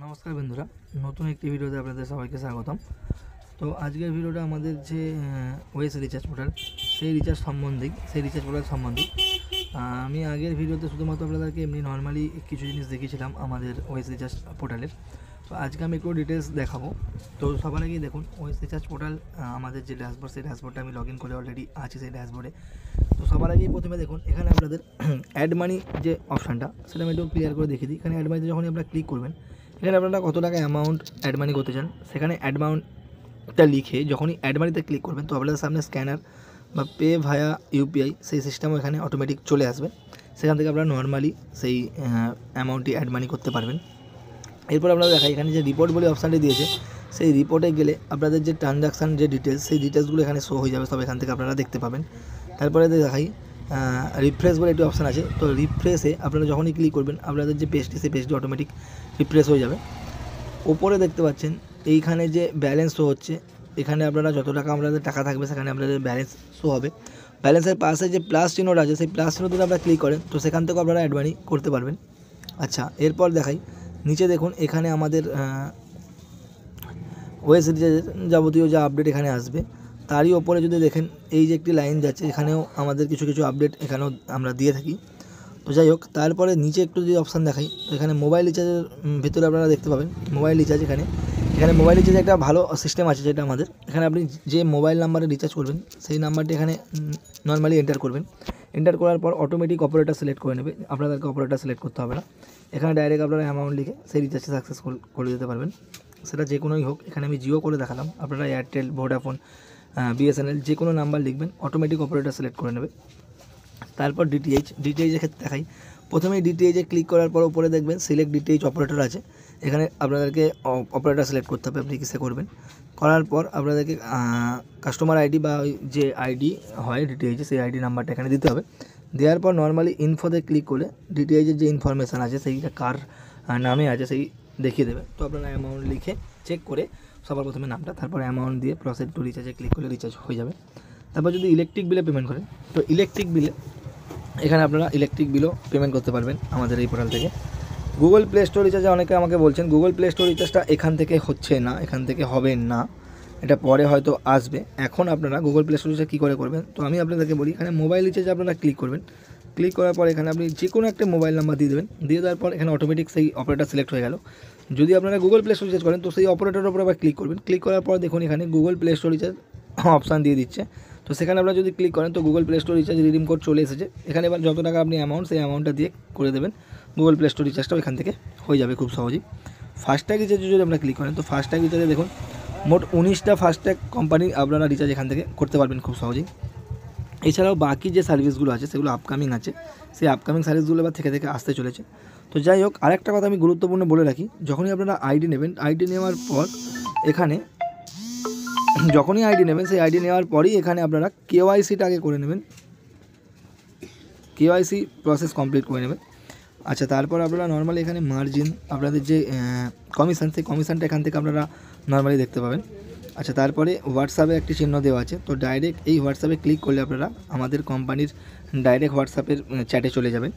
নমস্কার বন্ধুরা, নতুন একটি ভিডিওতে আপনাদের সবাইকে স্বাগতম। তো আজকের ভিডিওটা আমাদের যে ওয়েস রিচার্জ পোর্টাল সেই রিচার্জ পোর্টাল সম্বন্ধে আমি আগের ভিডিওতে শুধুমাত্র আপনাদেরকে এমনি নর্মালি কিছু জিনিস দেখিয়েছিলাম আমাদের ওয়েস রিচার্জ পোর্টালের। তো আজকে আমি একটু ডিটেলস দেখাবো। তো সবার আগেই দেখুন ওয়েস রিচার্জ পোর্টাল আমাদের যে ড্যাশবোর্ড, সেই ড্যাশবোর্ডটা আমি লগ ইন করে অলরেডি আছি সেই ড্যাশবোর্ডে। তো সবার আগেই প্রথমে দেখুন এখানে আপনাদের অ্যাড মানি যে অপশানটা সেটা আমি একটু ক্লিয়ার করে দেখিয়ে দিই। এখানে অ্যাড মানিতে যখনই আপনারা ক্লিক করবেন, এখানে আপনারা কত টাকা অ্যামাউন্ট অ্যাড মানি করতে চান সেখানে অ্যামাউন্টটা লিখে যখনই অ্যাড মানিতে ক্লিক করবেন তো আপনাদের সামনে স্ক্যানার বা পে ভায়া ইউপিআই সেই সিস্টেমও এখানে অটোমেটিক চলে আসবে। সেখান থেকে আপনারা নর্মালি সেই অ্যামাউন্টটি অ্যাড মানি করতে পারবেন। এরপর আপনারা দেখাই এখানে যে রিপোর্ট বলে অপশানটি দিয়েছে, সেই রিপোর্টে গেলে আপনাদের যে ট্রানজাকশান যে ডিটেলস সেই ডিটেলসগুলো এখানে শো হয়ে যাবে, সব এখান থেকে আপনারা দেখতে পাবেন। তারপরে দেখাই রিফ্রেশ বলে একটি অপশান আছে। তো রিফ্রেশে আপনারা যখনই ক্লিক করবেন আপনাদের যে পেজটি সেই পেজটি অটোমেটিক রিফ্রেশ হয়ে যাবে। ওপরে দেখতে পাচ্ছেন এইখানে যে ব্যালেন্স শো হচ্ছে, এখানে আপনারা যত টাকা আপনাদের টাকা থাকবে সেখানে আপনাদের ব্যালেন্স শো হবে। ব্যালেন্সের পাশে যে প্লাস চিহ্নটা আছে সেই প্লাস চিহ্ন যদি আপনারা ক্লিক করেন তো সেখান থেকেও আপনারা অ্যাড মানি করতে পারবেন। আচ্ছা, এরপর দেখাই নিচে দেখুন এখানে আমাদের ওয়েস রিচার্জের যাবতীয় যা আপডেট এখানে আসবে তারই ওপরে যদি দেখেন এই যে একটি লাইন যাচ্ছে, এখানেও আমাদের কিছু আপডেট এখানেও আমরা দিয়ে থাকি। তো যাই হোক, তারপরে নিচে একটু যদি অপশান দেখাই তো এখানে মোবাইল রিচার্জের ভিতরে আপনারা দেখতে পাবেন মোবাইল রিচার্জ। এখানে মোবাইল রিচার্জে একটা ভালো সিস্টেম আছে যেটা আমাদের এখানে আপনি যে মোবাইল নাম্বারে রিচার্জ করবেন সেই নাম্বারটি এখানে নর্মালি এন্টার করবেন। এন্টার করার পর অটোমেটিক অপারেটর সিলেক্ট করে নেবে, আপনাদেরকে অপারেটর সিলেক্ট করতে হবে না। এখানে ডাইরেক্ট আপনারা অ্যামাউন্ট লিখে সেই রিচার্জটি সাকসেসফুল করে দিতে পারবেন, সেটা যে কোনোই হোক। এখানে আমি জিও করে দেখালাম, আপনারা এয়ারটেল, ভোডাফোন, বিএসএনএল যে কোনো নাম্বার লিখবেন, অটোমেটিক অপারেটর সিলেক্ট করে নেবে। তারপর ডিটিএইচের ক্ষেত্রে দেখাই। প্রথমেই ডিটিএইচে ক্লিক করার পর উপরে দেখবেন সিলেক্ট ডিটিএইচ অপারেটর আছে। এখানে আপনাদেরকে অপারেটর সিলেক্ট করতে হবে, আপনি কিসে করবেন। করার পর আপনাদেরকে কাস্টমার আইডি বা যে আইডি হয় ডিটিএইচে সেই আইডি নাম্বারটা এখানে দিতে হবে। দেওয়ার পর নর্মালি ইনফোতে ক্লিক করলে ডিটিএইচের যে ইনফরমেশান আছে সেইটা কার নামে আছে সেই দেখিয়ে দেবে। তো আপনারা অ্যামাউন্ট লিখে চেক করে সবার প্রথমে নামটা, তারপর অ্যামাউন্ট দিয়ে প্রসেস টু রিচার্জে ক্লিক করলে রিচার্জ হয়ে যাবে। তারপর যদি ইলেকট্রিক বিলে পেমেন্ট করেন তো ইলেকট্রিক বিলে এখানে আপনারা ইলেকট্রিক বিলও পেমেন্ট করতে পারবেন আমাদের এই পোর্টাল থেকে। গুগল প্লে স্টোর রিচার্জে অনেকে আমাকে বলছেন গুগল প্লে স্টোর রিচার্জটা এখান থেকে হচ্ছে না, এখান থেকে হবে না, এটা পরে হয়তো আসবে। এখন আপনারা গুগল প্লে স্টোর রিচার্জ কী করে করবেন তো আমি আপনাদেরকে বলি। এখানে মোবাইল রিচার্জে আপনারা ক্লিক করবেন। ক্লিক করার পর এখানে আপনি যে কোনো একটা মোবাইল নাম্বার দিয়ে দেবেন, দিয়ে দেওয়ার পর এখানে অটোমেটিক সেই অপারেটর সিলেক্ট হয়ে গেল। যদি আপনারা গুগল প্লে স্টোর রিচার্জ করেন তো সেই অপারেটরের উপর আবার ক্লিক করবেন। ক্লিক করার পর দেখুন এখানে Google play store recharge option দিয়ে দিচ্ছে। তো সেখানে আপনারা যদি ক্লিক করেন তো Google play store recharge redeem code চলে এসেছে। এখানে এবার যত টাকা আপনি অ্যামাউন্ট সেই অ্যামাউন্টটা দিয়ে করে দেবেন, গুগল প্লে স্টোর রিচার্জটাও এখান থেকে হয়ে যাবে খুব সহজেই। ফাস্ট্যাগ রিচার্জে যদি আপনারা ক্লিক করেন তো ফাস্ট্যাগ রিচার্জে দেখুন মোট 19টা ফাস্ট্যাগ কোম্পানি আপনারা রিচার্জ এখান থেকে করতে পারবেন খুব সহজেই। এছাড়াও বাকি যে সার্ভিসগুলো আছে সেগুলো আপকামিং আছে, সেই আপকামিং সার্ভিসগুলো এবার থেকে আসতে চলেছে। তো যাই হোক, আরেকটা কথা আমি গুরুত্বপূর্ণ বলে রাখি, যখনই আপনারা আইডি নেবেন, আইডি নেওয়ার পর এখানে যখনই আইডি নেবেন সেই আইডি নেওয়ার পরই এখানে আপনারা কেওয়াইসিটা আগে করে নেবেন, কেওয়াইসি প্রসেস কমপ্লিট করে নেবেন। আচ্ছা, তারপর আপনারা নর্মালি এখানে মার্জিন আপনাদের যে কমিশন সেই কমিশনটা এখান থেকে আপনারা নর্মালি দেখতে পাবেন। আচ্ছা, তারপরে হোয়াটসঅ্যাপে একটি চিহ্ন দেওয়া আছে, তো ডাইরেক্ট এই হোয়াটসঅ্যাপে ক্লিক করলে আপনারা আমাদের কোম্পানির ডাইরেক্ট হোয়াটসঅ্যাপের চ্যাটে চলে যাবেন।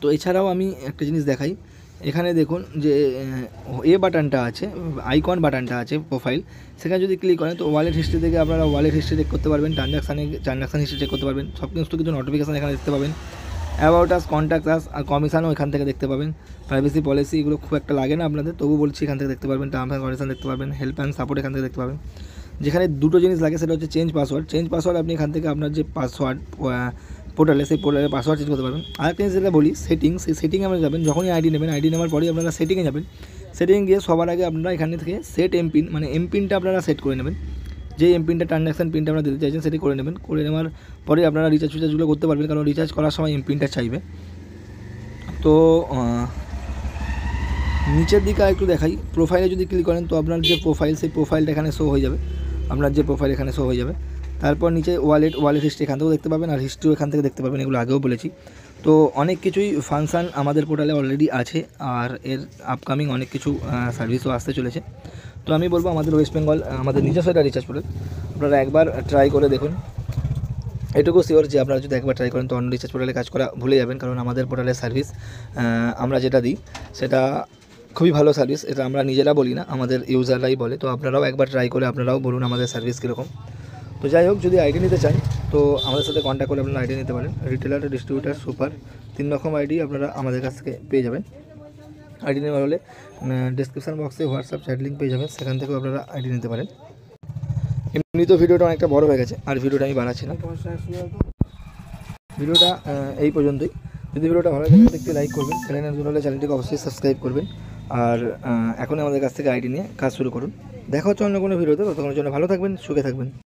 তো এছাড়াও আমি একটা জিনিস দেখাই, এখানে দেখুন যে বাটনটা আছে, আইকন বাটনটা আছে প্রোফাইল, সেখানে যদি ক্লিক করেন তো ওয়ালেট হিস্ট্রি থেকে আপনারা ওয়ালেট হিস্ট্রি চেক করতে পারবেন, ট্রানজাকশান হিস্ট্রি চেক করতে পারবেন, সব কিছু নোটিফিকেশান এখানে দেখতে পাবেন। অ্যাবাউট আস, কন্ট্যাক্ট আস আর কমিশনও এখান থেকে দেখতে পাবেন। প্রাইভেসি পলিসি এগুলো খুব একটা লাগে না আপনাদের, তবু বলছি এখান থেকে দেখতে পারবেন। টার্মস অ্যান্ড কন্ডিশন দেখতে পারবেন, হেল্প অ্যান্ড সাপোর্ট এখান থেকে দেখতে পাবেন। যেখানে দুটো জিনিস লাগে সেটা হচ্ছে চেঞ্জ পাসওয়ার্ড আপনি এখান থেকে আপনার যে পাসওয়ার্ড পোর্টালে সেই পোর্টালে পাসওয়ার্ড চেঞ্জ করতে পারবেন। আরেকটা জিনিস যেটা বলি সেটিংয়ে আপনারা যাবেন, যখনই আইডি নেবেন, আইডি নেওয়ার পরেই আপনারা সেটিংয়ে যাবেন। সেটিংয়ে গিয়ে সবার আগে আপনারা এখানে থেকে সেট এমপিন মানে এমপিনটা আপনারা সেট করে নেবেন। যে এমপিনটা ট্রানজাকশান পিনটা আপনারা দিতে চাইছেন সেটি করে নেবেন। করে নেওয়ার পরে আপনারা রিচার্জগুলো করতে পারবেন, কারণ রিচার্জ করার সময় এমপিনটা চাইবে। তো নিচের দিকে একটু দেখাই, প্রোফাইলে যদি ক্লিক করেন তো আপনার যে প্রোফাইল সেই প্রোফাইলটা এখানে শো হয়ে যাবে, আপনার যে প্রোফাইল এখানে শো হয়ে যাবে। তারপর নিচে ওয়ালেট হিস্ট্রি এখান থেকেও দেখতে পাবেন আর হিস্ট্রিও এখান থেকে দেখতে পাবেন, এগুলো আগেও বলেছি। তো অনেক কিছুই ফাংশান আমাদের পোর্টালে অলরেডি আছে আর এর আপকামিং অনেক কিছু সার্ভিসও আসতে চলেছে। তো আমি বলবো আমাদের ওয়েস্ট বেঙ্গল আমাদের নিজস্ব একটা রিচার্জ পোর্টাল, আপনারা একবার ট্রাই করে দেখুন। এটুকু শিওর যে আপনারা যদি একবার ট্রাই করেন তো অন্য রিচার্জ পোর্টালে কাজ করা ভুলে যাবেন, কারণ আমাদের পোর্টালের সার্ভিস আমরা যেটা দিই সেটা খুবই ভালো সার্ভিস, এটা আমরা নিজেরা বলি না, আমাদের ইউজাররাই বলে। তো আপনারাও একবার ট্রাই করে আপনারাও বলুন আমাদের সার্ভিস কীরকম। তো যাই হোক, যদি আইডি নিতে চান তো আমাদের সাথে কন্ট্যাক্ট করে আপনারা আইডি নিতে পারেন। রিটেলার, ডিস্ট্রিবিউটার, সুপার 3 রকম আইডি আপনারা আমাদের কাছ থেকে পেয়ে যাবেন। আইডি নেওয়ার হলে ডিসক্রিপশান বক্সে হোয়াটসঅ্যাপ চ্যাট লিঙ্ক পেয়ে যাবেন, সেখান থেকেও আপনারা আইডি নিতে পারেন। এমনি তো ভিডিওটা অনেকটা বড় হয়ে গেছে, আর ভিডিওটা আমি বানাচ্ছি না। ভিডিওটা এই পর্যন্তই। যদি ভিডিওটা ভালো লাগে একটু লাইক করবেন, চ্যানেল নতুন হলে চ্যানেলটিকে অবশ্যই সাবস্ক্রাইব করবেন। আর এখনই আমাদের কাছ থেকে আইডি নিয়ে কাজ শুরু করুন। দেখা হচ্ছে অন্য কোনো ভিডিওতে, ততক্ষণের জন্য ভালো থাকবেন, সুখে থাকবেন।